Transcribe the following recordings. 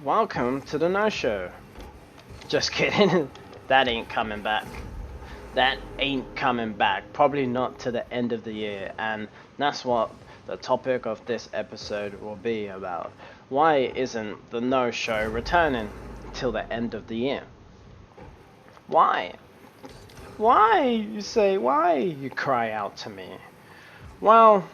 welcome to the No Show. Just kidding. That ain't coming back. That ain't coming back. Probably not to the end of the year. And that's what the topic of this episode will be about. Why isn't the No Show returning till the end of the year? Why? Why? You say, why? You cry out to me. Well,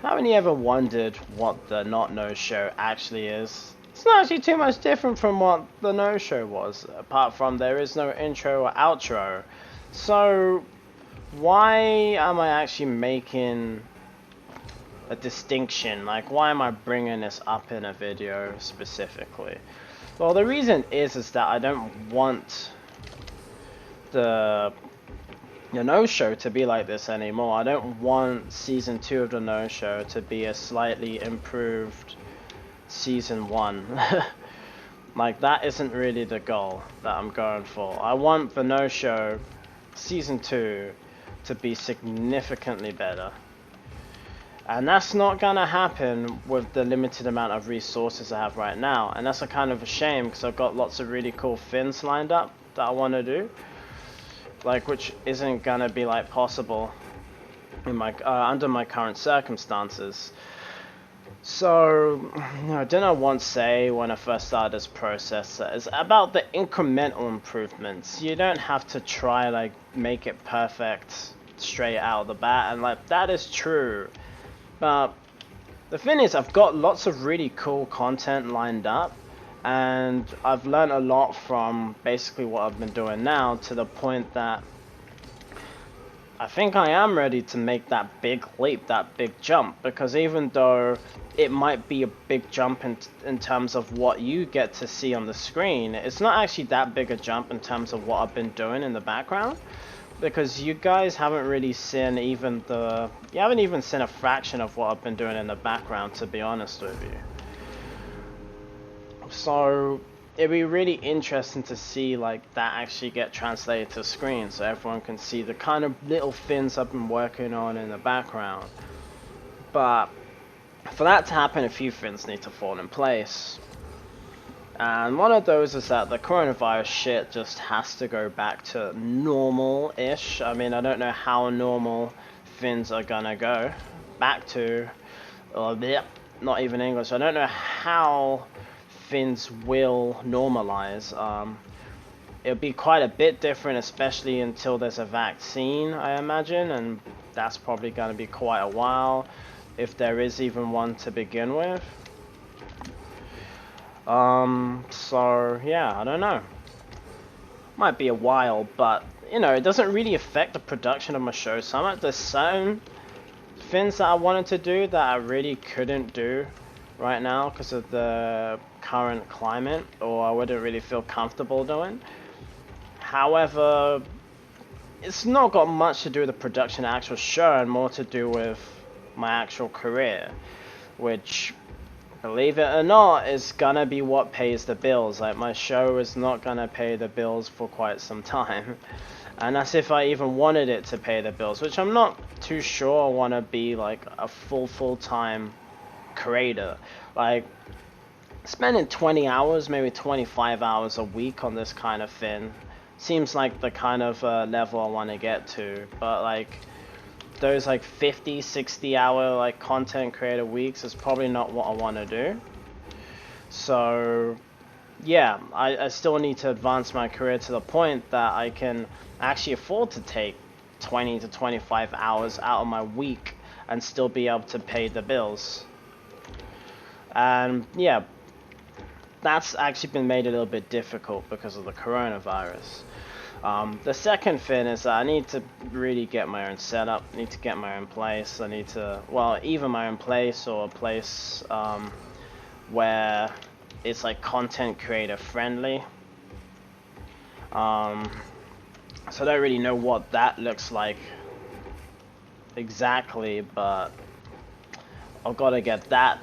haven't you ever wondered what the Not No Show actually is? It's not actually too much different from what the No Show was, apart from there is no intro or outro. So, why am I actually making a distinction? Like, why am I bringing this up in a video specifically? Well, the reason is that I don't want the No Show to be like this anymore. I don't want season 2 of the No Show to be a slightly improved season 1. Like, that isn't really the goal that I'm going for. I want the No Show season 2 to be significantly better. And that's not gonna happen with the limited amount of resources I have right now. And that's a kind of a shame, because I've got lots of really cool fins lined up that I want to do. Like, which isn't gonna be like possible in my under my current circumstances. So, didn't I once say when I first started this process that it's about the incremental improvements. You don't have to try like make it perfect straight out of the bat, and like that is true. But the thing is, I've got lots of really cool content lined up. And I've learned a lot from basically what I've been doing now, to the point that I think I am ready to make that big leap, that big jump. Because even though it might be a big jump in terms of what you get to see on the screen, it's not actually that big a jump in terms of what I've been doing in the background. Because you guys haven't really seen you haven't even seen a fraction of what I've been doing in the background, to be honest with you. So it'd be really interesting to see like that actually get translated to screen, so everyone can see the kind of little things I've been working on in the background. But for that to happen, a few things need to fall in place. And one of those is that the coronavirus shit just has to go back to normal-ish. I mean, I don't know how normal things are gonna go back to, not even English. I don't know how things will normalize. It'll be quite a bit different, especially until there's a vaccine, I imagine, and that's probably going to be quite a while, if there is even one to begin with. So yeah, I don't know. Might be a while, but you know, it doesn't really affect the production of my show so much. There's certain things that I wanted to do that I really couldn't do right now because of the current climate, or I wouldn't really feel comfortable doing. However, it's not got much to do with the production of the actual show, and more to do with my actual career, which, believe it or not, is gonna be what pays the bills. Like, my show is not gonna pay the bills for quite some time. And that's if I even wanted it to pay the bills, which I'm not too sure I want to be like a full-time creator. Like, spending 20 hours, maybe 25 hours a week on this kind of thing seems like the kind of level I want to get to. But like, those like 50, 60 hour like content creator weeks is probably not what I want to do. So yeah, I still need to advance my career to the point that I can actually afford to take 20 to 25 hours out of my week and still be able to pay the bills. And yeah, that's actually been made a little bit difficult because of the coronavirus. The second thing is that I need to really get my own setup, I need to get my own place, I need to, well, either my own place or a place where it's like content creator friendly. So I don't really know what that looks like exactly, but I've got to get that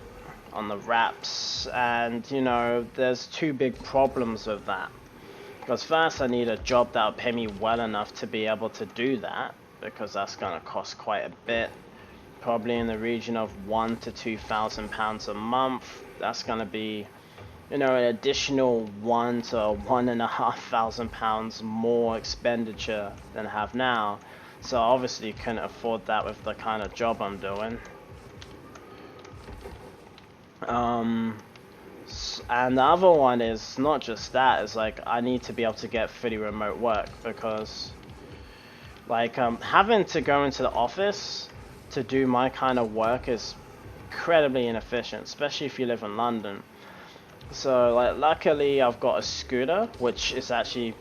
on the wraps. And you know, there's two big problems with that, because first I need a job that'll pay me well enough to be able to do that, because that's gonna cost quite a bit probably in the region of £1,000 to £2,000 a month. That's gonna be, you know, an additional £1,000 to £1,500 more expenditure than I have now. So obviously couldn't afford that with the kind of job I'm doing. And the other one is not just that, it's like I need to be able to get fully remote work, because like having to go into the office to do my kind of work is incredibly inefficient, especially if you live in London. So like luckily I've got a scooter which is actually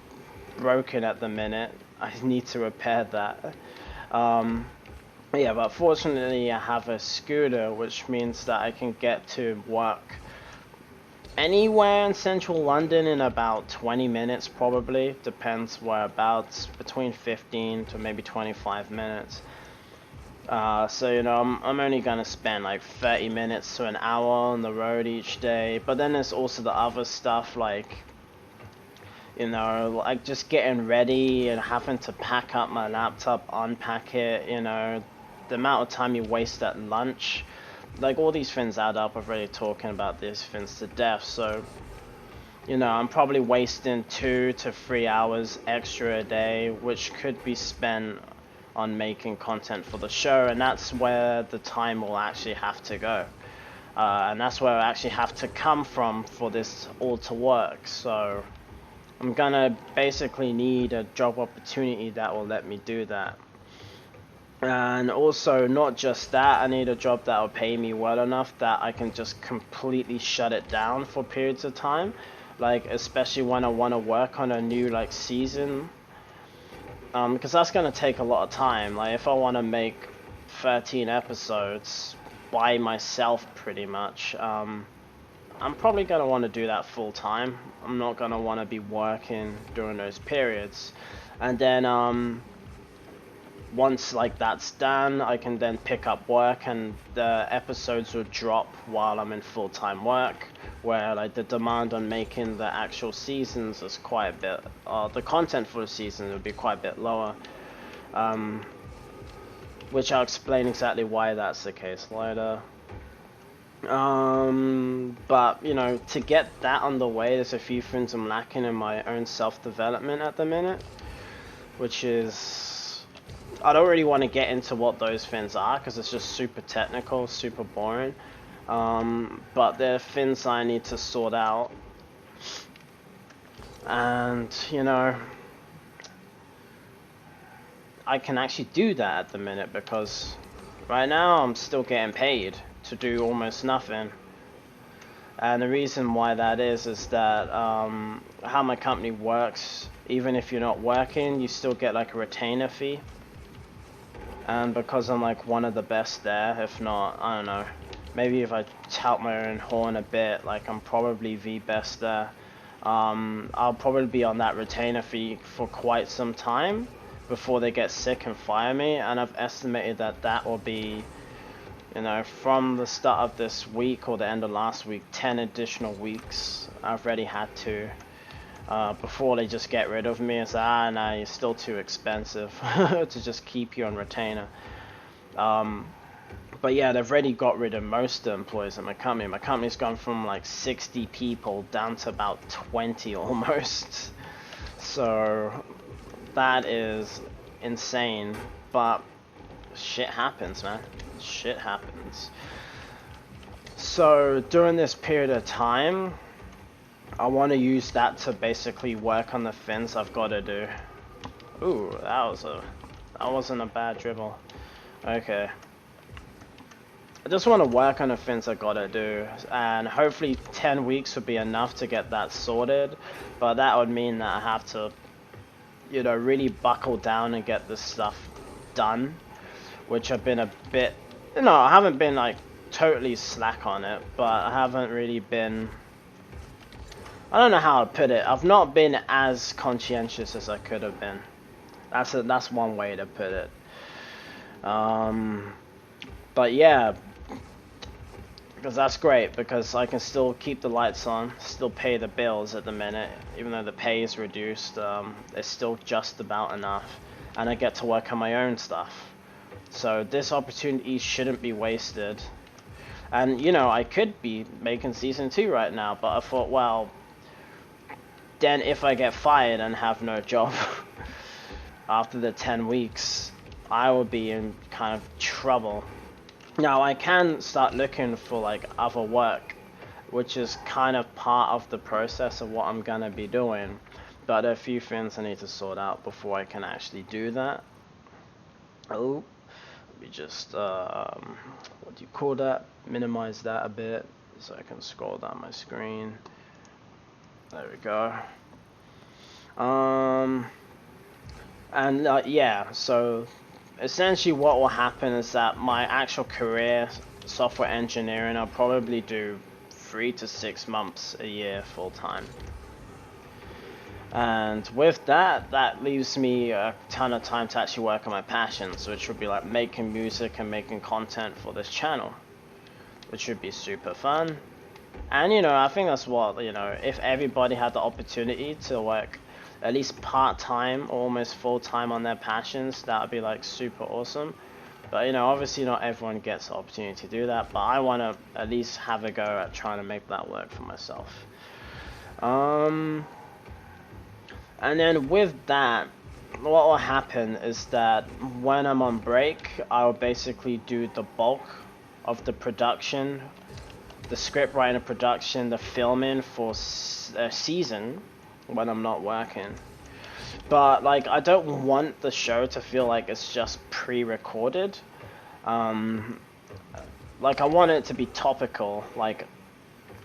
broken at the minute. I need to repair that. Yeah, but fortunately I have a scooter, which means that I can get to work anywhere in central London in about 20 minutes probably. Depends whereabouts, between 15 to maybe 25 minutes. So you know, I'm only gonna spend like 30 minutes to an hour on the road each day. But then there's also the other stuff, like, you know, like just getting ready and having to pack up my laptop, unpack it, you know, the amount of time you waste at lunch. Like all these things add up. I've already talking about these things to death. So, you know, I'm probably wasting 2 to 3 hours extra a day, which could be spent on making content for the show, and that's where the time will actually have to go. And that's where I actually have to come from for this all to work. So I'm gonna basically need a job opportunity that will let me do that. And also, not just that, I need a job that will pay me well enough that I can just completely shut it down for periods of time. Like, especially when I want to work on a new, like, season. Because that's going to take a lot of time. Like, if I want to make 13 episodes by myself, pretty much, I'm probably going to want to do that full time. I'm not going to want to be working during those periods. And then, once like that's done, I can then pick up work, and the episodes will drop while I'm in full-time work, where like the demand on making the actual seasons is quite a bit, the content for the season will be quite a bit lower, which I'll explain exactly why that's the case later. But you know, to get that underway, there's a few things I'm lacking in my own self-development at the minute, which is, I don't really want to get into what those things are because it's just super technical, super boring. But there are things I need to sort out. And, you know, I can actually do that at the minute because right now I'm still getting paid to do almost nothing. And the reason why that is that how my company works, even if you're not working, you still get like a retainer fee. And because I'm like one of the best there, if not, I don't know, maybe if I tout my own horn a bit, like I'm probably the best there, I'll probably be on that retainer fee for quite some time before they get sick and fire me. And I've estimated that that will be, you know, from the start of this week or the end of last week, 10 additional weeks I've already had to, before they just get rid of me and say, nah, you're still too expensive to just keep you on retainer. But yeah, they've already got rid of most of the employees at my company. My company's gone from like 60 people down to about 20 almost. So that is insane, but shit happens, man. Shit happens. So during this period of time, I want to use that to basically work on the things I've got to do. Ooh, that wasn't a bad dribble. Okay. I just want to work on the things I gotta do, and hopefully 10 weeks would be enough to get that sorted, but that would mean that I have to, you know, really buckle down and get this stuff done, which I've been a bit, you know, I haven't been like totally slack on it, but I haven't really been, I don't know how to put it, I've not been as conscientious as I could have been. That's one way to put it. But yeah, because that's great, because I can still keep the lights on, still pay the bills at the minute, even though the pay is reduced, it's still just about enough, and I get to work on my own stuff. So this opportunity shouldn't be wasted. And you know, I could be making season 2 right now, but I thought, well, then if I get fired and have no job after the 10 weeks, I will be in kind of trouble. Now I can start looking for like other work, which is kind of part of the process of what I'm gonna be doing, but there are a few things I need to sort out before I can actually do that. Oh, let me just what do you call that, minimize that a bit so I can scroll down my screen. There we go. And yeah, so essentially what will happen is that my actual career, software engineering, I'll probably do 3 to 6 months a year full time. And with that, that leaves me a ton of time to actually work on my passions, which would be like making music and making content for this channel, which should be super fun. And you know, I think that's what, you know, if everybody had the opportunity to work at least part-time or almost full-time on their passions, that would be like super awesome. But you know, obviously not everyone gets the opportunity to do that, but I want to at least have a go at trying to make that work for myself. And then with that, what will happen is that when I'm on break, I will basically do the bulk of the production, the script writing and production, the filming for a season when I'm not working. But like, I don't want the show to feel like it's just pre-recorded. Like I want it to be topical, like,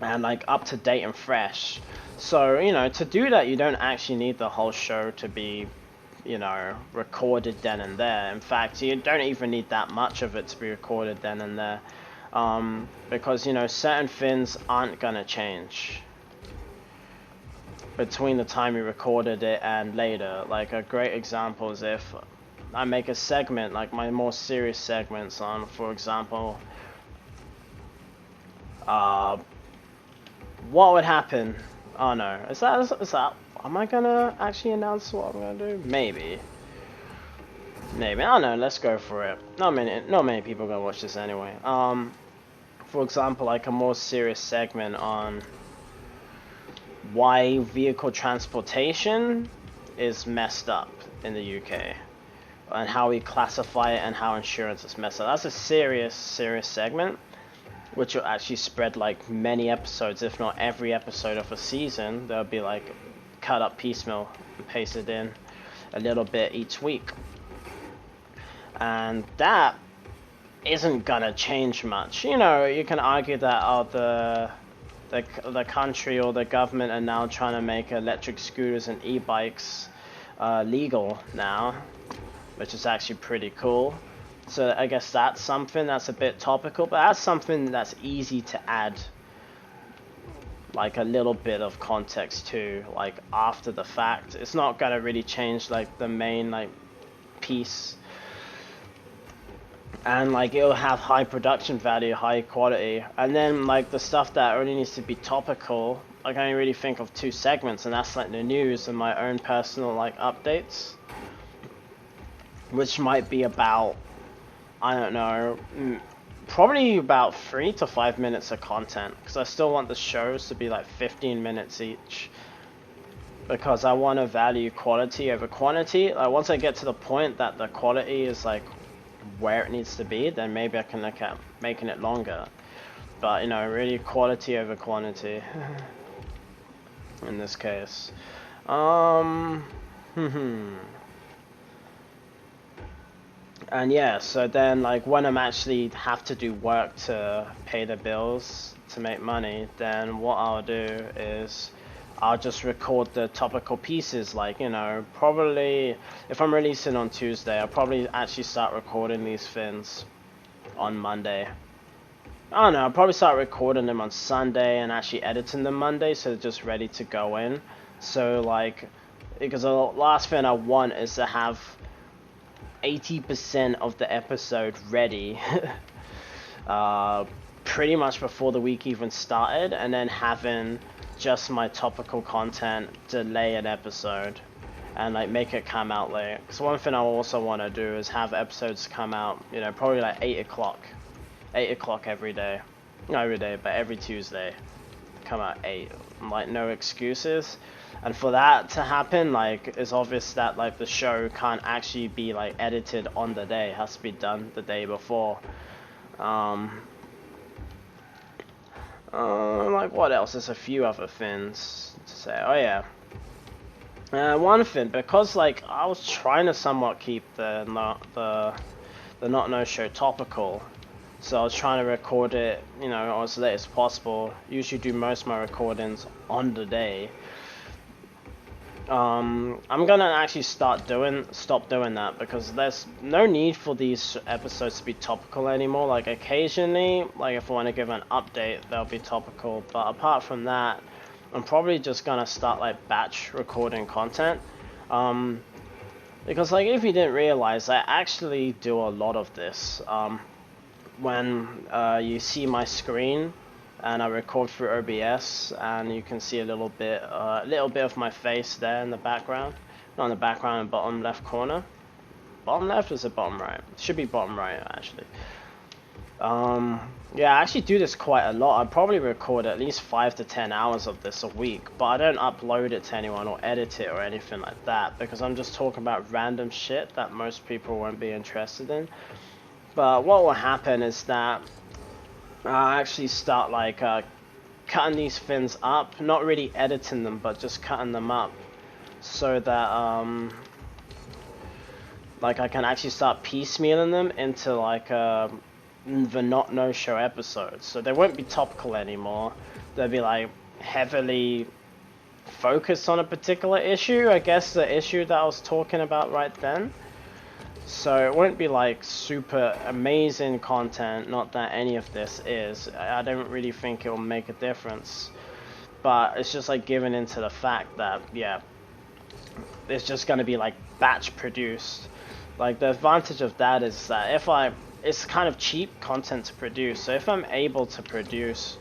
and like up to date and fresh. So, you know, to do that, you don't actually need the whole show to be, you know, recorded then and there. In fact, you don't even need that much of it to be recorded then and there. Because, you know, certain things aren't gonna change between the time you recorded it and later. Like a great example is if I make a segment, like my more serious segments on, for example, what would happen? Oh no, is that, am I gonna actually announce what I'm gonna do? Maybe. Maybe, I don't know, let's go for it. Not many people are gonna watch this anyway. For example, like a more serious segment on why vehicle transportation is messed up in the UK. And how we classify it and how insurance is messed up. That's a serious segment, which will actually spread like many episodes, if not every episode of a season. They'll be like cut up piecemeal and pasted in a little bit each week. And that isn't gonna change much. You know, you can argue that the country or the government are now trying to make electric scooters and e-bikes legal now, which is actually pretty cool. So I guess that's something that's a bit topical, but that's something that's easy to add like a little bit of context to, like after the fact. It's not gonna really change like the main like piece, and like it'll have high production value, high quality. And then like the stuff that only needs to be topical, I can only really think of 2 segments, and that's like the news and my own personal like updates, which might be about, I don't know, probably about 3 to 5 minutes of content, because I still want the shows to be like 15 minutes each, because I want to value quality over quantity. Like once I get to the point that the quality is like where it needs to be, then maybe I can look at making it longer. But you know, really quality over quantity in this case. And yeah, so then like when I'm actually have to do work to pay the bills to make money, then what I'll do is I'll just record the topical pieces. Like, you know, probably if I'm releasing on Tuesday, I'll probably actually start recording these things on Monday. I don't know, I'll probably start recording them on Sunday and actually editing them Monday, so they're just ready to go in. So like, because the last thing I want is to have 80% of the episode ready pretty much before the week even started, and then having just my topical content delay an episode. and like make it come out late. Because one thing I also want to do is have episodes come out, you know, probably like 8 o'clock. 8 o'clock every day. Not every day, but every Tuesday. Come out 8. Like, no excuses. And for that to happen, like, it's obvious that like the show can't actually be like edited on the day. It has to be done the day before. Like what else? There's a few other things to say. Oh yeah. One thing, because like I was trying to somewhat keep the Not No Show topical, so I was trying to record it, you know, as late as possible. Usually do most of my recordings on the day. I'm gonna actually stop doing that because there's no need for these episodes to be topical anymore. Like occasionally, like if I want to give an update, they'll be topical. But apart from that, I'm probably just gonna start like batch recording content. Because like if you didn't realize, I actually do a lot of this. When you see my screen and I record through OBS, and you can see a little bit of my face there in the background. Not in the background, in the bottom left corner. Bottom left or is it bottom right? It should be bottom right actually. Yeah, I actually do this quite a lot. I probably record at least 5 to 10 hours of this a week, but I don't upload it to anyone or edit it or anything like that because I'm just talking about random shit that most people won't be interested in. But what will happen is that I actually start like cutting these things up, not really editing them, but just cutting them up so that like I can actually start piecemealing them into like the Not No Show episodes. So they won't be topical anymore. They'll be like heavily focused on a particular issue. I guess the issue that I was talking about right then. So it won't be like super amazing content, not that any of this is. I don't really think it will make a difference. But it's just like giving into the fact that, yeah, it's just going to be like batch produced. Like the advantage of that is that it's kind of cheap content to produce. So if I'm able to produce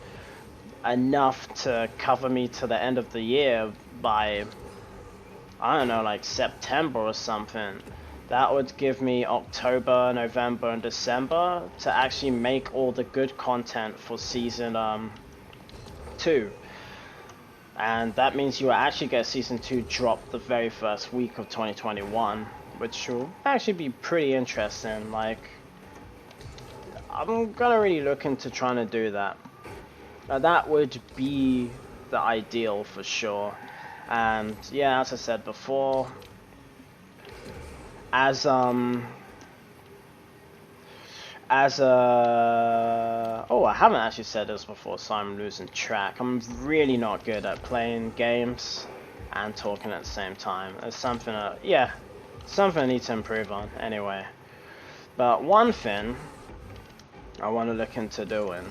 enough to cover me to the end of the year by, I don't know, like September or something, that would give me October, November, and December to actually make all the good content for season 2. And that means you will actually get season 2 dropped the very first week of 2021, which will actually be pretty interesting. Like, I'm gonna really look into trying to do that. Now, that would be the ideal for sure. And yeah, as I said before, as oh, I haven't actually said this before, so I'm losing track. I'm really not good at playing games and talking at the same time. It's something something I need to improve on anyway. But one thing I want to look into doing,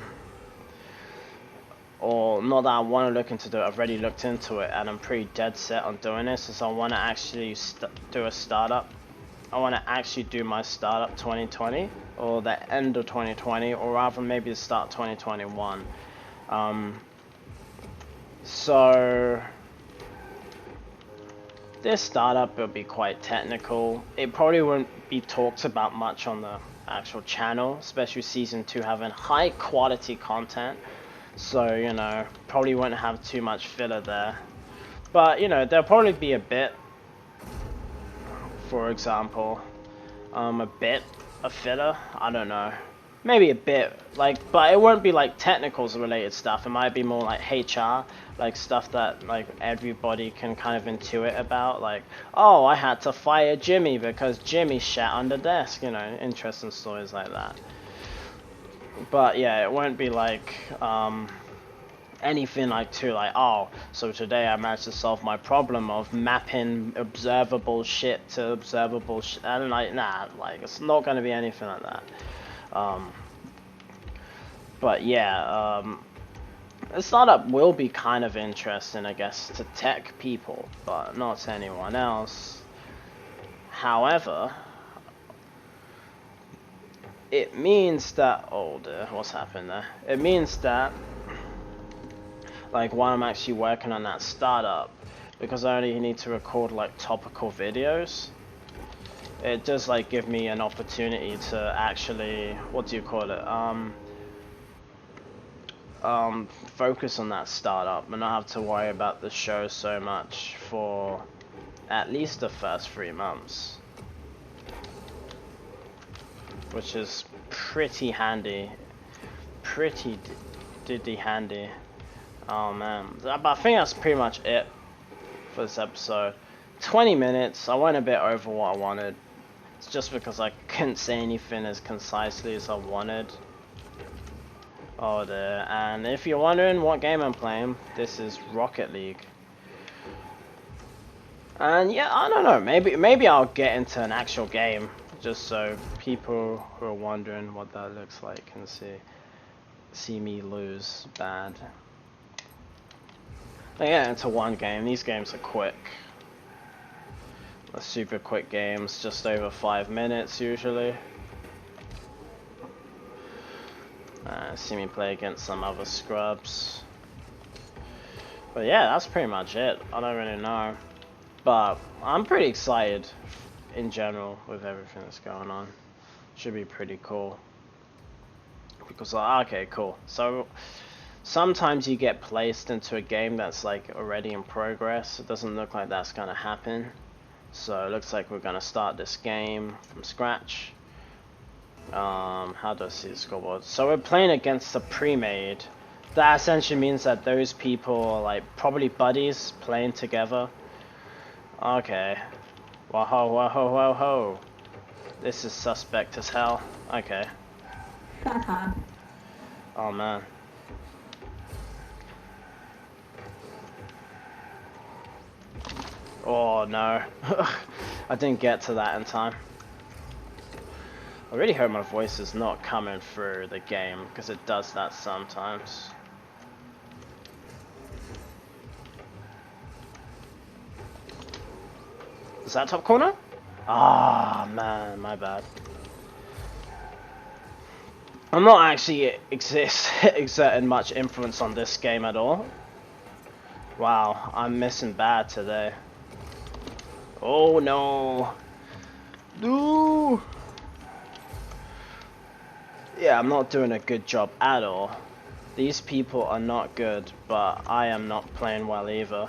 or not that I want to look into it, I've already looked into it and I'm pretty dead set on doing this, is I want to actually do a startup. I want to actually do my startup 2020, or the end of 2020, or rather maybe the start 2021. So this startup will be quite technical. It probably won't be talked about much on the actual channel, especially season 2 having high quality content. So, you know, probably won't have too much filler there. But, you know, there'll probably be a bit. For example, a bit of filler, I don't know, maybe a bit, like, but it won't be like technicals related stuff. It might be more like HR, like stuff that like everybody can kind of intuit about, like, oh, I had to fire Jimmy because Jimmy shat on the desk, you know, interesting stories like that. But yeah, it won't be like anything like oh, so today I managed to solve my problem of mapping observable shit to observable shit. I don't like, nah, like it's not gonna be anything like that. But yeah, the startup will be kind of interesting, I guess, to tech people, but not to anyone else. However, it means that, oh dear, what's happened there? It means that, like, while I'm actually working on that startup, because I only need to record like topical videos, it does like give me an opportunity to actually, what do you call it, focus on that startup and not have to worry about the show so much for at least the first 3 months, which is pretty handy, pretty diddy handy. Oh man, but I think that's pretty much it for this episode. 20 minutes, I went a bit over what I wanted. It's just because I couldn't say anything as concisely as I wanted. Oh dear, and if you're wondering what game I'm playing, this is Rocket League. And yeah, I don't know, maybe I'll get into an actual game, just so people who are wondering what that looks like can see me lose bad. I get into one game. These games are quick. They're super quick games, just over 5 minutes usually. See me play against some other scrubs. But yeah, that's pretty much it. I don't really know. But I'm pretty excited in general with everything that's going on. Should be pretty cool. Because, okay, cool. So, sometimes you get placed into a game that's like already in progress. It doesn't look like that's gonna happen. So it looks like we're gonna start this game from scratch. How do I see the scoreboard? So we're playing against a pre-made. That essentially means that those people are like probably buddies playing together. Okay. Whoa, whoa, whoa, whoa, whoa. This is suspect as hell. Okay. Oh man. Oh no. I didn't get to that in time. I really hope my voice is not coming through the game, because it does that sometimes. Is that top corner? Ah, man, my bad. I'm not actually exerting much influence on this game at all. Wow, I'm missing bad today. Oh no. No. Yeah, I'm not doing a good job at all. These people are not good, but I am not playing well either.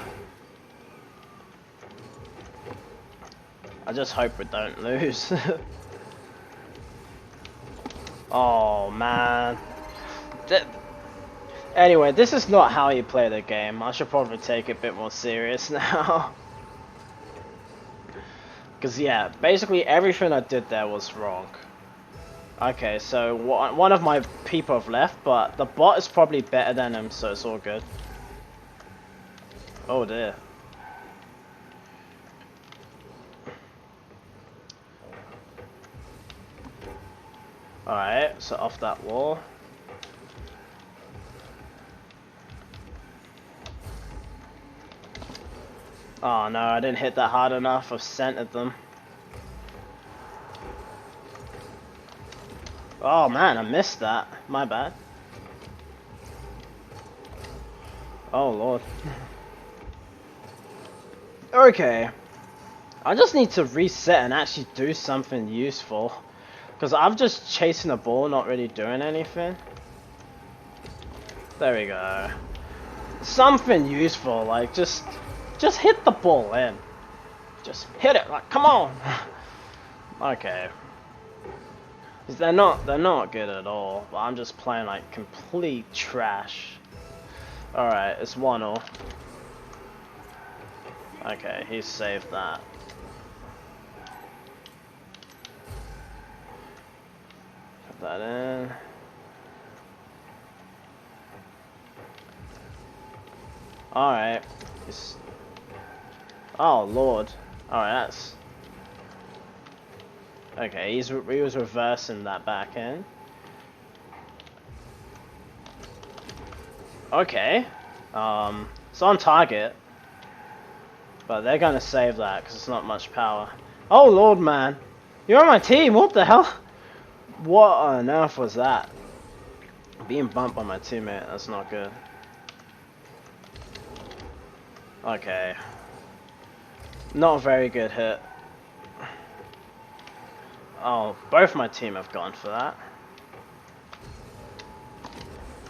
I just hope we don't lose. Oh man. Anyway, this is not how you play the game. I should probably take it a bit more serious now. Because yeah, basically everything I did there was wrong. Okay, so one of my people have left, but the bot is probably better than him, so it's all good. Oh dear. Alright, so off that wall. Oh no, I didn't hit that hard enough. I've centered them. Oh man, I missed that. My bad. Oh lord. Okay. I just need to reset and actually do something useful. Because I'm just chasing the ball, not really doing anything. There we go. Something useful, like just hit the ball in. Just hit it, like come on. Okay. They're not good at all, but I'm just playing like complete trash. Alright, it's 1-0. Okay, he saved that. Put that in. Alright. Oh lord. Alright, that's... Okay, he was reversing that back end. Okay. It's on target. But they're gonna save that because it's not much power. Oh lord, man. You're on my team, what the hell? What on earth was that? Being bumped by my teammate, that's not good. Okay. Not a very good hit. Oh, both my team have gone for that.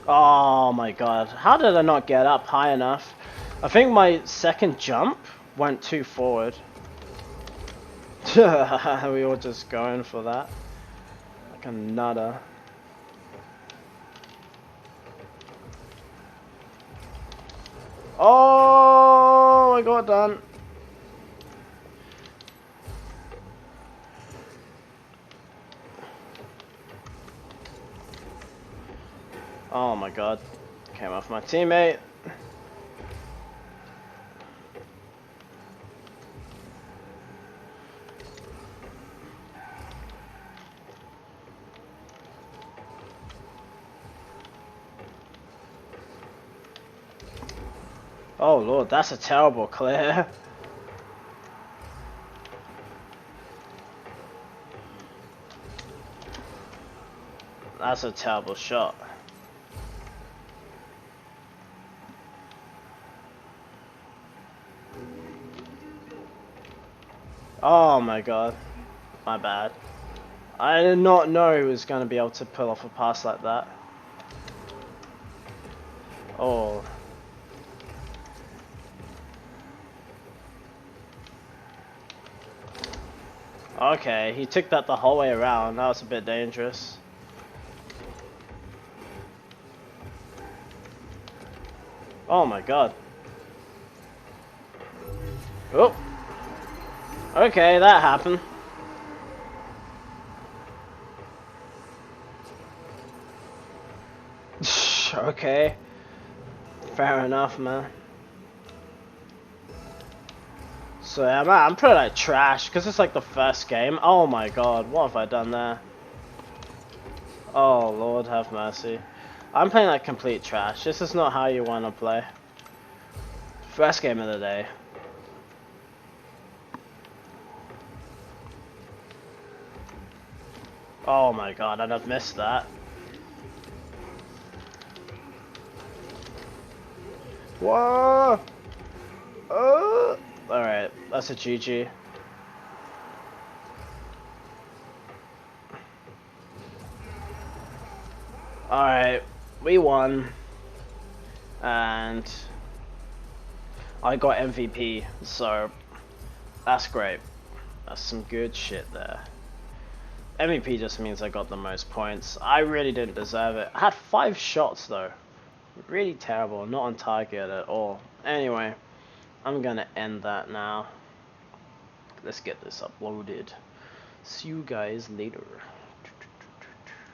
Oh my god. How did I not get up high enough? I think my second jump went too forward. We were just going for that. Like a nutter. Oh, I got done. Oh my god. Came off my teammate. Oh lord, that's a terrible clear. That's a terrible shot. Oh my god. My bad. I did not know he was going to be able to pull off a pass like that. Oh. Okay, he took that the whole way around. That was a bit dangerous. Oh my god. Oh. Okay, that happened. Okay. Fair enough, man. So yeah, man, I'm pretty like trash because it's like the first game. Oh my god, what have I done there? Oh Lord, have mercy. I'm playing like complete trash. This is not how you want to play. First game of the day. Oh my god, I'd have missed that. Whoa! Alright, that's a GG. Alright, we won. And I got MVP, so that's great. That's some good shit there. MVP just means I got the most points. I really didn't deserve it. I had 5 shots though. Really terrible, not on target at all. Anyway, I'm gonna end that now. Let's get this uploaded. See you guys later.